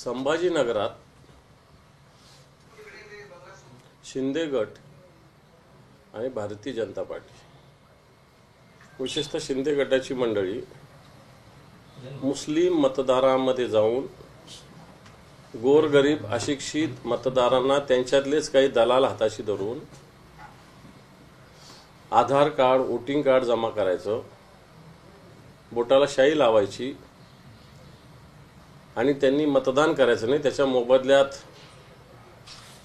संभाजीनगरात शिंदे गट आणि भारतीय जनता पार्टी, विशेषतः शिंदे गटाची मंडळी मुस्लिम मतदारांमध्ये जाऊन गोरगरीब अशिक्षित मतदारांना त्यांच्यातलेच काही दलाल हाताशी धरून आधार कार्ड, वोटिंग कार्ड जमा करायचं, बोटाला शाई लावायची आणि त्यांनी मतदान करायचं नाही, त्याच्या मोबदल्यात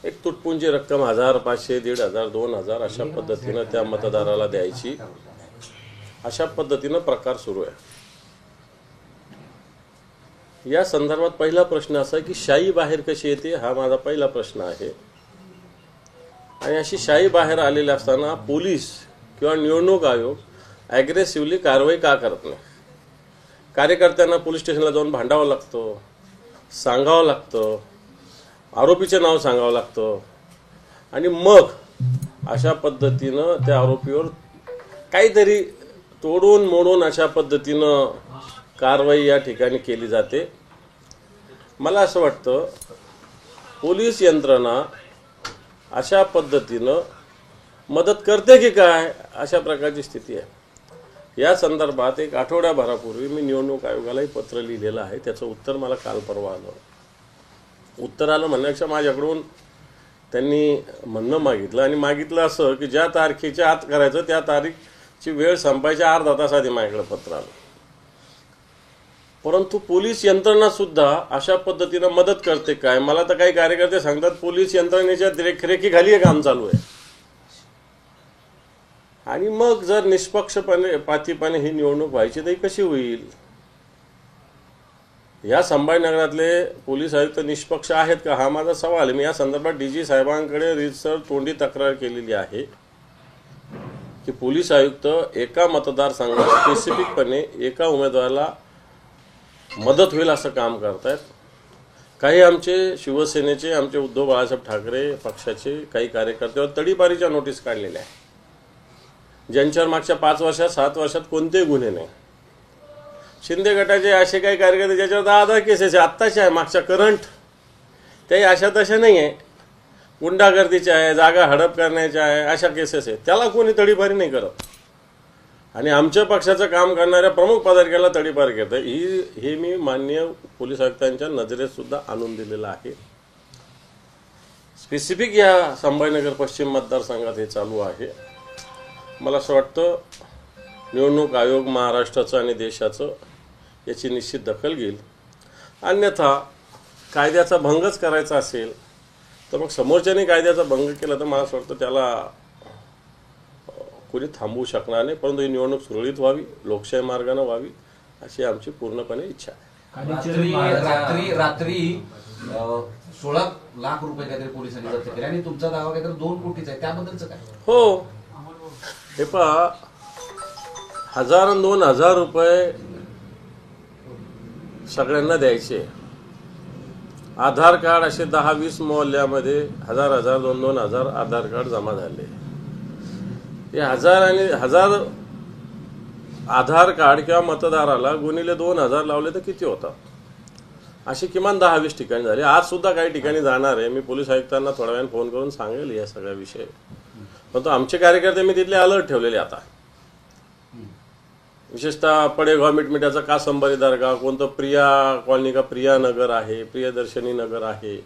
एक तुटपुंजी रक्कम 1000, 500, 1500, 2000 अशा पद्धतीनं त्या मतदाराला द्यायची. अशा पद्धतीनं प्रकार सुरू आहे. या संदर्भात पहिला प्रश्न असा की शाई बाहेर कशी येते, हा माझा पहिला प्रश्न आहे. आणि अशी शाई बाहेर आलेली असताना पोलीस किंवा निवडणूक आयोग ॲग्रेसिव्हली कारवाई का करत नाही? कार्यकर्त्यांना पोलीस स्टेशनला जाऊन भांडावं लागतं, सांगावं लागतं, आरोपीचे नाव सांगावं लागतं आणि मग अशा पद्धतीनं त्या आरोपीवर काहीतरी तोडून मोडून अशा पद्धतीनं कारवाई या ठिकाणी केली जाते. मला असं वाटतं पोलीस यंत्रणा अशा पद्धतीनं मदत करते की काय, अशा प्रकारची स्थिती आहे. या संदर्भात एक आठवड्याभरापूर्वी मी निवडणूक आयोगालाही पत्र लिहिलेलं आहे. त्याचं उत्तर मला काल परवा आलं. उत्तर आलं म्हणण्यापेक्षा माझ्याकडून त्यांनी म्हणणं मागितलं आणि मागितलं असं की ज्या तारखेच्या आत करायचं त्या तारीखची वेळ संपायच्या अर्धा तास आधी माझ्याकडे पत्र आलं. परंतु पोलीस यंत्रणा सुद्धा अशा पद्धतीनं मदत करते काय? मला तर काही कार्यकर्ते सांगतात पोलीस यंत्रणेच्या देखरेखीखाली हे काम चालू आहे. आणि मग जर निष्पक्षपातीपणे ही निवडणूक व्हायची तर कशी होईल? या संभाजीनगरातले पोलीस आयुक्त निष्पक्ष आहेत का, हा माझा सवाल आहे. मी या संदर्भात डीजी साहेबांकडे रीतसर तोंडी तक्रार केलेली आहे की पोलीस आयुक्त एका मतदारसंघात स्पेसिफिकपणे एका उमेदवाराला मदत होईल असं काम करतायत. काही आमचे शिवसेनेचे, आमचे उद्धव बाळासाहेब ठाकरे पक्षाचे काही कार्यकर्त्यावर तडीपारीच्या नोटीस काढलेल्या आहे, ज्यांच्यावर मागच्या 5 वर्षात 7 वर्षात कोणतेही गुन्हे नाही. शिंदे गटाचे असे काही कार्यकर्ते ज्याच्यावर 10 केसेस आहे, आत्ताचे आहे, मागच्या करंट, त्याही अशा तशा नाही आहे, गुंडागर्दीच्या आहे, जागा हडप करण्याच्या आहे, अशा केसेस आहे. त्याला कोणी तडीपारी नाही करत. आणि आमच्या पक्षाचं काम करणाऱ्या प्रमुख पदाधिकाऱ्याला तडीपार करतं. हे मी माननीय पोलीस आयुक्तांच्या नजरेत सुद्धा आणून दिलेलं आहे. स्पेसिफिक या संभाजीनगर पश्चिम मतदारसंघात हे चालू आहे. मला असं वाटतं निवडणूक आयोग महाराष्ट्राचं आणि देशाचं याची निश्चित दखल घेईल. अन्यथा कायद्याचा भंगच करायचा असेल तर मग समोरच्याने कायद्याचा भंग केला तर मला असं वाटतं त्याला कोणी थांबवू शकणार नाही. परंतु ही निवडणूक सुरळीत व्हावी, लोकशाही मार्गाने व्हावी अशी आमची पूर्णपणे इच्छा आहे. रात्री 16 लाख रुपये काहीतरी पोलिसांनी जप्त केले आणि तुमचा दावा काहीतरी 2 कोटीचा आहे, त्याबद्दलचं काय? हो, हे पहा, 1000 आणि 2000 रुपये सगळ्यांना द्यायचे. आधार कार्ड असे 10-20 मोहल्ल्यामध्ये 1000, 2,000 आधार कार्ड जमा झाले. हे 1000 आणि 1000 आधार कार्ड किंवा मतदाराला गुणिले 2000 लावले तर किती होतात? अशी किमान 10-20 ठिकाणी झाले. आज सुद्धा काही ठिकाणी जाणार आहे. मी पोलीस आयुक्तांना थोड्या वेळाने फोन करून सांगेल या सगळ्या विषय. परंतु आमचे कार्यकर्ते मी तिथले अलर्ट ठेवलेले आता, विशेषतः पडेगाव मिटमिटाचा कासंबरी दर्गा, कोणतं प्रिया कॉलनी का प्रिया नगर आहे, प्रियदर्शनी नगर आहे,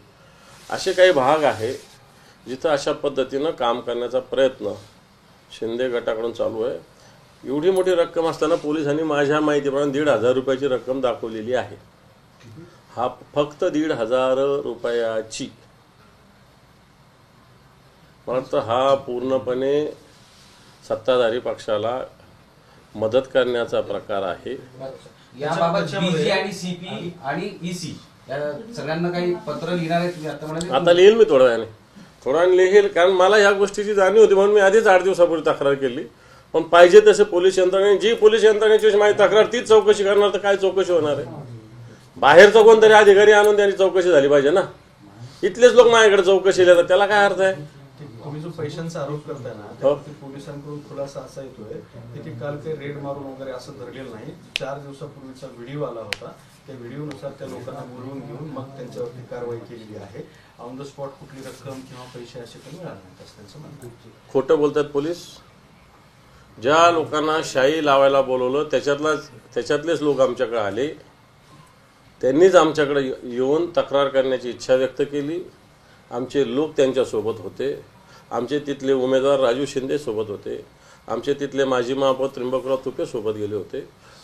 असे काही भाग आहे जिथं अशा पद्धतीनं काम करण्याचा प्रयत्न शिंदे गटाकडून चालू आहे. एवढी मोठी रक्कम असताना पोलिसांनी माझ्या माहितीप्रमाणे 1,500 रुपयाची रक्कम दाखवलेली आहे. हा फक्त 1,500 रुपयाची. मला वाटतं हा पूर्णपणे सत्ताधारी पक्षाला मदत करण्याचा प्रकार आहे. याबाबत बीजी आणि सीपी आणि ईसी या सगळ्यांना काही पत्र लिहिणार आहेत? आता लिहिल मी थोड्या वेळाने लिहिल, कारण मला ह्या गोष्टीची जाणीव होती म्हणून मी आधीच 8 दिवसापूर्वी तक्रार केली. पण पाहिजे तसे पोलीस यंत्रणेने, जी पोलीस यंत्रणेची माझी तक्रार तीच चौकशी करणार तर काय चौकशी होणार आहे? बाहेरचा कोणतरी अधिकारी आणून त्यांची चौकशी झाली पाहिजे ना. इथलेच लोक माझ्याकडे चौकशी येतात, त्याला काय अर्थ आहे? तुम्ही जो पैशांचा आरोप करताय ना, त्यावरती पोलिसांकडून खुलासा असा येतोय की ते काल काही रेड मारून वगैरे असं धरलेलं नाही. 4 दिवसापूर्वीचा व्हिडिओ आला होता त्या व्हिडिओनुसार त्या लोकांना बोलवून घेऊन मग त्यांच्यावरती कारवाई केलेली आहे. ऑन द स्पॉट कुठली रक्कम किंवा पैसे असे पण मिळाले नाहीत असं त्यांचं म्हणणं आहे. खोटं बोलतात पोलीस. ज्या लोकांना शाई लावायला बोलवलं त्याच्यातलेच लोक आमच्याकडे आले. त्यांनीच आमच्याकडे येऊन तक्रार करण्याची इच्छा व्यक्त केली. आमचे लोक त्यांच्यासोबत होते. आमचे तिथले उमेदवार राजू शिंदे सोबत होते. आमचे तिथले माजी महापौर त्र्यंबकराव तुपे सोबत गेले होते.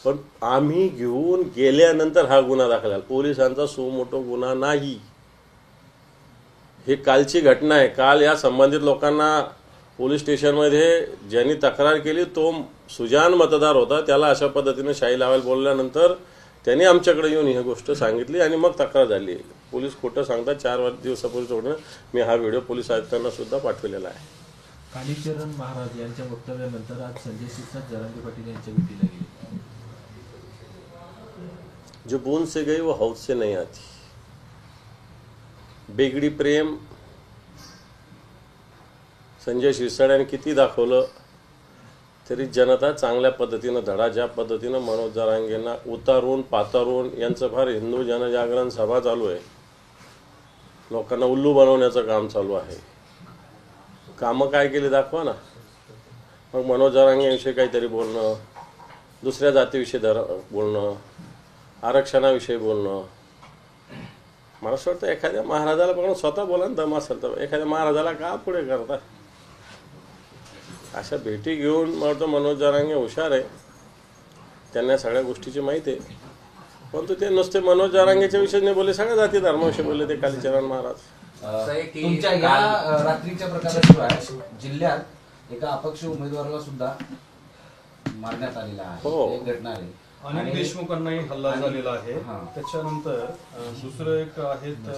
पण आम्ही घेऊन गेल्यानंतर हा गुन्हा दाखल झाला. पोलिसांचा सुमोटो गुन्हा नाही. हे कालची घटना आहे. काल या संबंधित लोकांना पोलीस स्टेशनमध्ये ज्यांनी तक्रार केली तो सुजान मतदार होता. त्याला अशा पद्धतीने शाई लावायला बोलल्यानंतर त्यांनी आमच्याकडे येऊन ही गोष्ट सांगितली आणि मग तक्रार झाली. पोलीस खोटं सांगतात. 4 दिवसापूर्वी सोडणं मी हा व्हिडिओ पोलीस आयुक्तांना सुद्धा पाठवलेला आहे. कालीचरण महाराज यांच्या वक्तव्यानंतर आज संजय शिरसाट जरांगे पाटील यांच्या भेटीला गेले. जो बूंद से गई वो हौद से नहीं आती. बेगडी प्रेम संजय शिरसाट यांनी किती दाखवलं तरी जनता चांगल्या पद्धतीनं धडा ज्या पद्धतीनं मनोज जरांगेंना उतारून पातारून यांचं फार हिंदू जनजागरण सभा चालू आहे. लोकांना उल्लू बनवण्याचं काम चालू आहे. कामं काय केली दाखवा ना. मग मनोज जरांगेंविषयी काहीतरी बोलणं, दुसऱ्या जातीविषयी बोलणं, आरक्षणाविषयी बोलणं. मला असं वाटतं एखाद्या महाराजाला पण स्वतः बोला दम असेल तर एखाद्या महाराजाला का पुढे करता. अशा भेटी घेऊन मला वाटतं मनोज जरांगे हुशार आहे. त्यांना सगळ्या गोष्टीची माहिती आहे. परंतु ते नुसते मनोज जरांगेच्या विषयी नाही बोलले, सगळ्या जाती धर्माविषयी बोलले ते कालीचरण महाराज. तुमच्या या रात्रीच्या प्रकाराशिवाय जिल्ह्यात एका अपक्ष उमेदवाराला सुद्धा मारण्यात आलेला आहे. हो. एक घटना आहे. अनिल देशमुखांनाही हल्ला झालेला आहे. त्याच्यानंतर दुसरं एक आहेत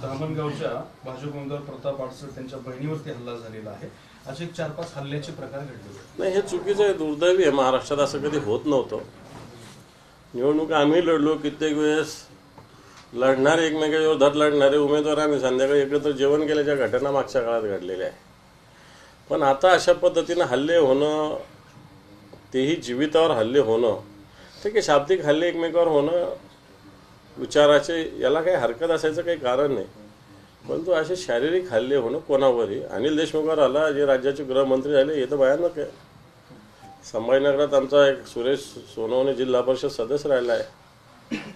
धामणगावच्या भाजप उमेदवार प्रताप आडसर त्यांच्या बहिणीवरती हल्ला झालेला आहे. असे 4-5 हल्ल्याचे प्रकार घडले. नाही, हे चुकीचं आहे, दुर्दैवी आहे. महाराष्ट्रात असं कधी होत नव्हतं. निवडणूक आम्ही लढलो कित्येक वेळेस. लढणारे एकमेकांवर धर लढणारे उमेदवार आम्ही संध्याकाळी एकत्र जेवण केल्याच्या घटना मागच्या काळात घडलेल्या आहे. पण आता अशा पद्धतीनं हल्ले होणं, तेही जीवितावर हल्ले होणं, ठीक आहे, शाब्दिक हल्ले एकमेकावर होणं विचाराचे याला काही हरकत असायचं काही कारण नाही. परंतु असे शारीरिक हल्ले होणं कोणावरही, अनिल देशमुखावर आला जे राज्याचे गृहमंत्री झाले हे तर भयानक आहे. संभाजीनगरात आमचा एक सुरेश सोनवणे जिल्हा परिषद सदस्य राहिला आहे.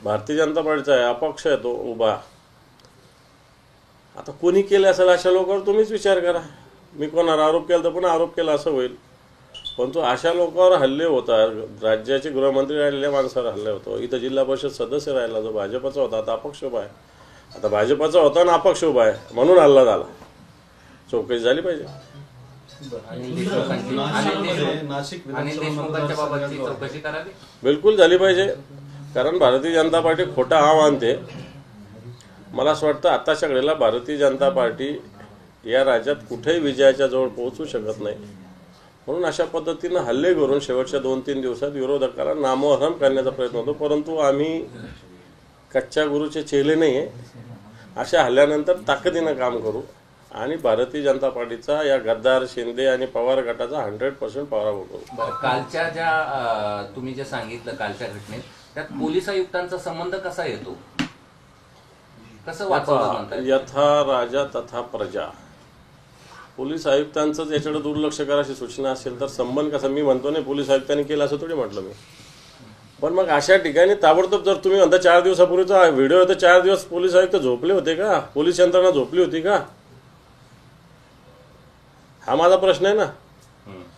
भारतीय जनता पार्टीचा आहे, अपक्ष आहे तो उभा. आता कोणी केलं असेल अशा लोकांवर तुम्हीच विचार करा. मी कोणावर आरोप केला तर पुन्हा आरोप केला असं होईल. परंतु अशा लोकांवर हल्ले होतात. राज्याचे गृहमंत्री राहिलेल्या माणसावर हल्ले होतो. इथं जिल्हा परिषद सदस्य राहिला जो भाजपचा होता, आता अपक्ष उभा आहे. आता भाजपचा होता ना अपक्ष उभा आहे म्हणून हल्ला झाला. चौकशी झाली पाहिजे. बिलकुल झाली पाहिजे. कारण भारतीय जनता पार्टी खोटा हा मानते. मला असं वाटतं आताच्या घडीला भारतीय जनता पार्टी या राज्यात कुठेही विजयाच्या जवळ पोहोचू शकत नाही. म्हणून अशा पद्धतीनं हल्ले करून शेवटच्या 2-3 दिवसात विरोधकाला नामोहरम करण्याचा प्रयत्न होतो. परंतु आम्ही कच्च्या गुरुचे चेले नाही आहे. अशा हल्ल्यानंतर ताकदीनं काम करू आणि भारतीय जनता पार्टीचा या गद्दार शिंदे आणि पवार गटाचा 100% पराभव करू. कालच्या ज्या तुम्ही जे सांगितलं कालच्या घटनेत त्यात पोलीस आयुक्तांचा संबंध कसा येतो, कसं वाचवलं? यथा राजा तथा प्रजा. पोलीस आयुक्तांचंच याच्याकडे दुर्लक्ष करायची सूचना असेल तर संबंध कसा? मी म्हणतो नाही पोलीस आयुक्तांनी केला असं थोडी म्हटलं मी. पण मग अशा ठिकाणी ताबडतोब जर तुम्ही म्हणता 4 दिवसापूर्वीचा व्हिडिओ होता, 4 दिवस पोलीस आयुक्त झोपले होते का? पोलीस यंत्रणा झोपली होती का? हा माझा प्रश्न आहे ना.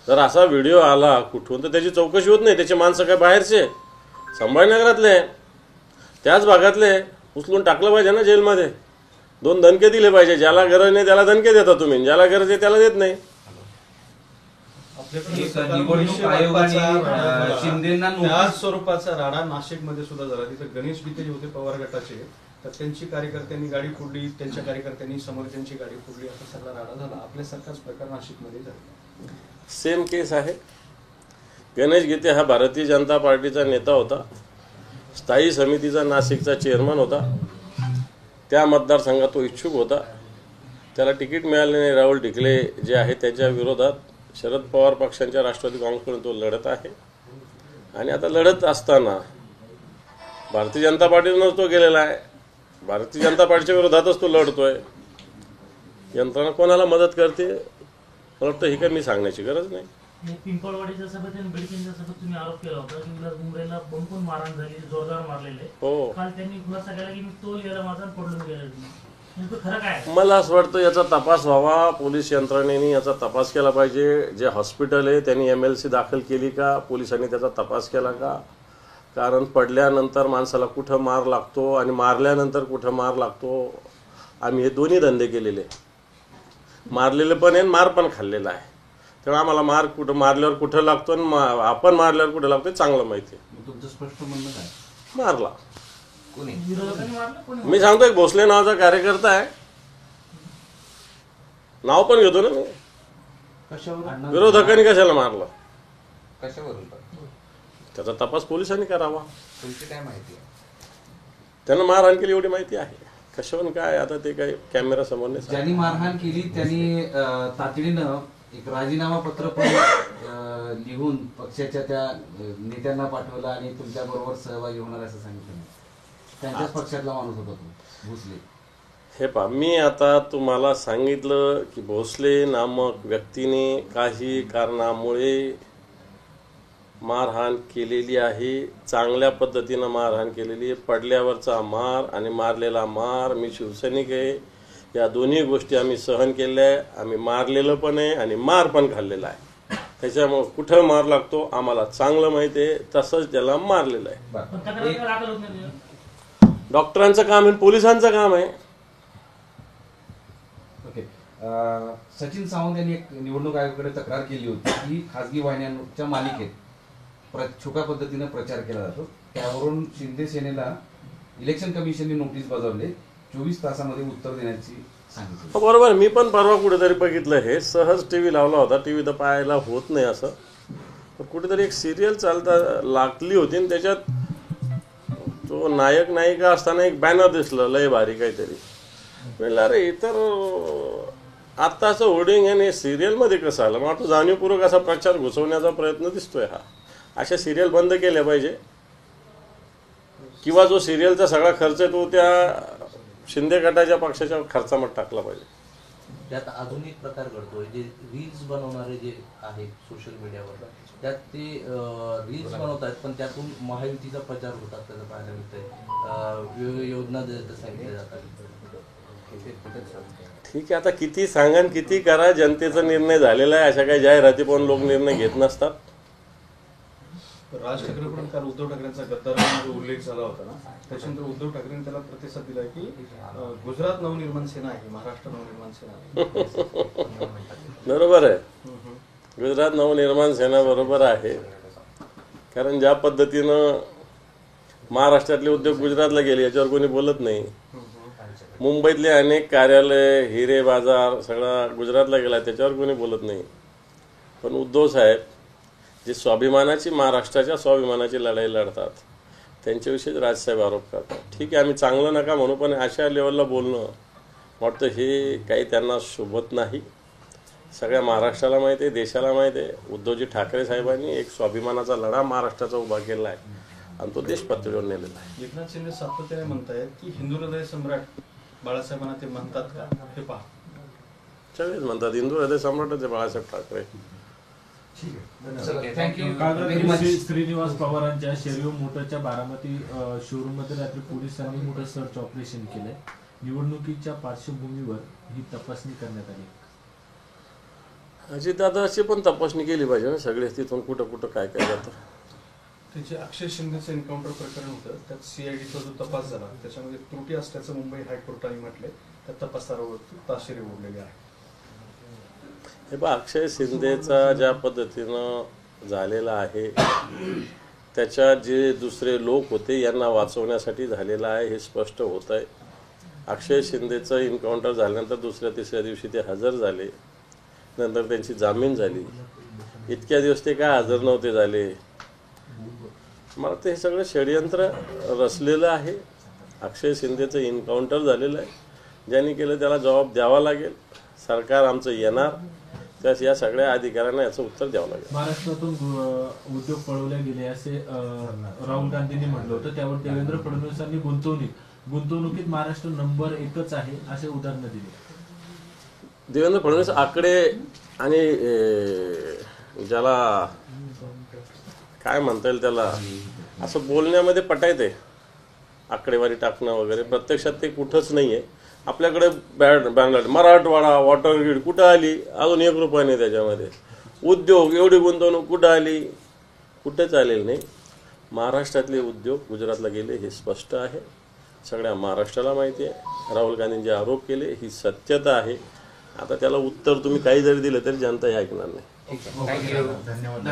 जर असा व्हिडिओ आला कुठून तर त्याची चौकशी होत नाही. त्याचे माणसं काय बाहेरचे संभाजीनगरातले त्याच भागातले उचलून टाकलं पाहिजे ना जेलमध्ये. 2 दणके दिले पाहिजे. ज्याला गरज नाही त्याला दणके देता तुम्ही, ज्याला गरज आहे त्याला देत नाही. निवडणूक आयोगाने शिंदेंना त्याच स्वरूपाचा राडा नाशिकमध्ये सुद्धा झाला. तिथे गणेश गीते जे होते पवार गटाचे, तर त्यांची कार्यकर्त्यांनी गाडी फोडली, त्यांच्या कार्यकर्त्यांनी समोरच्यांची गाडी फोडली, असा सगळा राडा झाला. आपल्यासारखाच प्रकार नाशिकमध्ये झाला. सेम केस आहे. गणेश गीते हा भारतीय जनता पार्टीचा नेता होता. स्थायी समितीचा नाशिकचा चेअरमन होता. त्या मतदारसंघात तो इच्छुक होता. त्याला तिकीट मिळाले नाही. राहुल ढिकले जे आहे त्याच्या विरोधात शरद पवार पक्षांच्या राष्ट्रवादी काँग्रेसकडून तो लढत आहे. आणि आता लढत असताना भारतीय जनता पार्टीनंच तो गेलेला आहे. भारतीय जनता पार्टीच्या विरोधातच तो लढतोय. यंत्रणा कोणाला मदत करते मला वाटतं ही काही मी सांगण्याची गरज नाही. पिंपळवाडीच्या सभेत आणि बेडकींच्या सभेत तुम्ही आरोप केला होता की विलास मुंबईला बंकून मारहाण झाली, जोरदार मारलेले. हो, काल त्यांनी खुलासा केला की मी तोल गेला माझा पडून गेला. नेमकं खरं काय? मला असं वाटतं याचा तपास व्हावा. पोलीस यंत्रणेने याचा तपास केला पाहिजे. जे हॉस्पिटल आहे त्यांनी MLC दाखल केली का, पोलिसांनी त्याचा तपास केला का? कारण पडल्यानंतर माणसाला कुठं मार लागतो आणि मारल्यानंतर कुठं मार लागतो. आम्ही हे दोन्ही धंदे केलेले, मारलेले पण आहे मार पण खाल्लेला आहे. तेव्हा आम्हाला मार कुठं मारल्यावर कुठं लागतो आणि आपण मारल्यावर कुठं लागतो चांगलं माहिती आहे. तुमचं स्पष्ट म्हणणं काय? मारला कोणी? विरोधकांनी मारलं कोणी? मी सांगतो, एक भोसले नावाचा कार्यकर्ता आहे, नाव पण घेतो ना मी. कशावर? विरोधकांनी कशाला मारलं कशावरून? त्याचा तपास पोलिसांनी करावा. तुमची काय माहिती आहे? त्यांना मारहाण केली एवढी माहिती आहे. कशावरून काय आता ते काही कॅमेरा समोर नाही सांगत. ज्यांनी मारहाण केली त्यांनी तातडीनं एक राजीनामा पत्र पण लिहून पक्षाच्या त्या नेत्यांना पाठवलं आणि तुमच्या बरोबर सहभागी होणार असं सांगितलं. त्यांच्याच पक्षातला माणूस होता तो भोसले. हे पहा, मी आता तुम्हाला सांगितलं की भोसले नामक व्यक्तीने काही कारणामुळे मारहाण केलेली आहे. चांगल्या पद्धतीनं मारहाण केलेली आहे. पडल्यावरचा मार आणि मारलेला मार. मी शिवसैनिक आहे, या दोन्ही गोष्टी आम्ही सहन केल्या आहे. आम्ही मारलेलं पण आहे आणि मार पण खाल्लेला आहे. त्याच्यामुळे कुठं मार लागतो आम्हाला चांगलं माहिती आहे. तसंच त्याला मारलेलं आहे. पण तक्रार का दाखल होत नाही? डॉक्टरांचं काम आहे, पोलिसांचं काम आहे. ओके. सचिन सावंत यांनी एक निवडणूक आयोगाकडे तक्रार केली होती की खासगी वाहिन्यांच्या मालिकेत छुप्या पद्धतीनं प्रचार केला जातो. त्यावरून शिंदे सेनेला इलेक्शन कमिशनने नोटीस बजावले. 24 तासामध्ये उत्तर देण्याची सांगितलं. बरोबर, मी पण परवा कुठेतरी बघितलं. हे सहज TV लावला होता. TV तर पाहायला होत नाही असं. तर कुठेतरी एक सिरियल चालता लागली होती आणि त्याच्यात तो नायक नायिका असताना एक बॅनर दिसलं लय भारी काहीतरी. म्हणलं अरे इतर आत्ताचं होर्डिंग आहे सिरियलमध्ये कसं आलं. मग तो जाणीवपूर्वक असा प्रचार घुसवण्याचा प्रयत्न दिसतोय. हा अशा सिरियल बंद केल्या पाहिजे किंवा जो सिरियलचा सगळा खर्च आहे तो त्या शिंदे गटाच्या पक्षाच्या खर्चामध्ये टाकला पाहिजे. त्यात अजून एक प्रकार घडतोय, जे रील्स बनवणारे जे आहेत सोशल मीडियावर, त्यात ते रील्स बनवतात पण त्यातून महायुतीचा प्रचार होतात. त्याचा पाहायला मिळतंय. योजना सांगितल्या जातात. ठीक आहे, आता किती सांगा किती करा, जनतेचा निर्णय झालेला आहे. अशा काही जाहिराती पण लोक निर्णय घेत नसतात. राज ठाकरे पण काल उद्धव ठाकरेंचा गद्दारांमध्ये उल्लेख झाला होता ना, त्याच्यानंतर उद्धव ठाकरेंनी त्याला प्रतिसाद दिला की गुजरात नवनिर्माण सेना आहे, महाराष्ट्र नवनिर्माण सेना. बरोबर आहे, गुजरात नवनिर्माण सेना बरोबर आहे. कारण ज्या पद्धतीनं महाराष्ट्रातले उद्योग गुजरातला गेले याच्यावर कोणी बोलत नाही. मुंबईतले अनेक कार्यालय, हिरे बाजार सगळा गुजरातला गेला त्याच्यावर कोणी बोलत नाही. पण उद्धव साहेब जे स्वाभिमानाची, महाराष्ट्राच्या स्वाभिमानाची लढाई लढतात त्यांच्याविषयीच राजसाहेब आरोप करतात. ठीक आहे, आम्ही चांगलं नका म्हणू, पण अशा लेवलला बोलणं वाटतं हे काही त्यांना शोभत नाही. सगळ्या महाराष्ट्राला माहिती आहे, देशाला माहिती आहे, उद्धवजी ठाकरे साहेबांनी एक स्वाभिमानाचा लढा महाराष्ट्राचा उभा केला आहे आणि तो देश पातळीवर नेलेला आहे. एकनाथ शिंदे सातत्याने म्हणतायत की हिंदू हृदय सम्राट बाळासाहेबांना ते म्हणतात का, हे पहा. सगळेच म्हणतात हिंदू हृदय सम्राटच आहे बाळासाहेब ठाकरे. थँक्यू. श्रीनिवास पवारांच्या शेरिओ मोटरच्या बारामती शोरूम मध्ये रात्री पोलिसांनी मोठं सर्च ऑपरेशन केलंय. निवडणुकीच्या पार्श्वभूमीवर ही तपासणी करण्यात आली. अजितदादाची पण तपासणी केली पाहिजे ना, सगळे तिथून कुठं कुठं काय काय जातं. त्याचे अक्षय शिंदेचं एन्काउंटर प्रकरण होतं, त्यात CIDचा जो तपास झाला त्याच्यामध्ये त्रुटी असल्याचं मुंबई हायकोर्टाने म्हटले. त्या तपासावर ताशेरे ओढलेले आहे. हे बा, अक्षय शिंदेचा ज्या पद्धतीनं झालेला आहे त्याच्या जे दुसरे लोक होते यांना वाचवण्यासाठी झालेला आहे हे स्पष्ट होत आहे. अक्षय शिंदेचं एन्काउंटर झाल्यानंतर दुसऱ्या तिसऱ्या दिवशी ते हजर झाले, नंतर त्यांची जामीन झाली. इतक्या दिवस ते काय हजर नव्हते झाले. मला ते हे सगळं षडयंत्र रचलेलं आहे. अक्षय शिंदेचं एन्काउंटर झालेलं आहे. ज्यांनी केलं त्याला जबाब द्यावा लागेल. सरकार आमचं येणार त्यास या सगळ्या अधिकाऱ्यांना याचं उत्तर द्यावं लागेल. महाराष्ट्रातून उद्योग पळवले गेले असे राहुल गांधींनी म्हटलं होतं. त्यावर देवेंद्र फडणवीसांनी गुंतवणुकीत महाराष्ट्र नंबर 1च आहे असे उदाहरण दिले. देवेंद्र फडणवीस आकडे आणि ज्याला काय म्हणता येईल त्याला असं बोलण्यामध्ये पटायते, आकडेवारी टाकणं वगैरे, प्रत्यक्षात ते कुठंच नाही आहे. आपल्याकडे बँड मराठवाडा वॉटर ग्रीड कुठं आली, अजून 1 रुपया नाही त्याच्यामध्ये. उद्योग एवढी गुंतवणूक कुठं आली, कुठेच आलेली नाही. महाराष्ट्रातले उद्योग गुजरातला गेले हे स्पष्ट आहे, सगळ्या महाराष्ट्राला माहिती आहे. राहुल गांधींचे आरोप केले ही सत्यता आहे. आता त्याला उत्तर तुम्ही काही जरी दिलं तरी जनता हे ऐकणार नाही. धन्यवाद.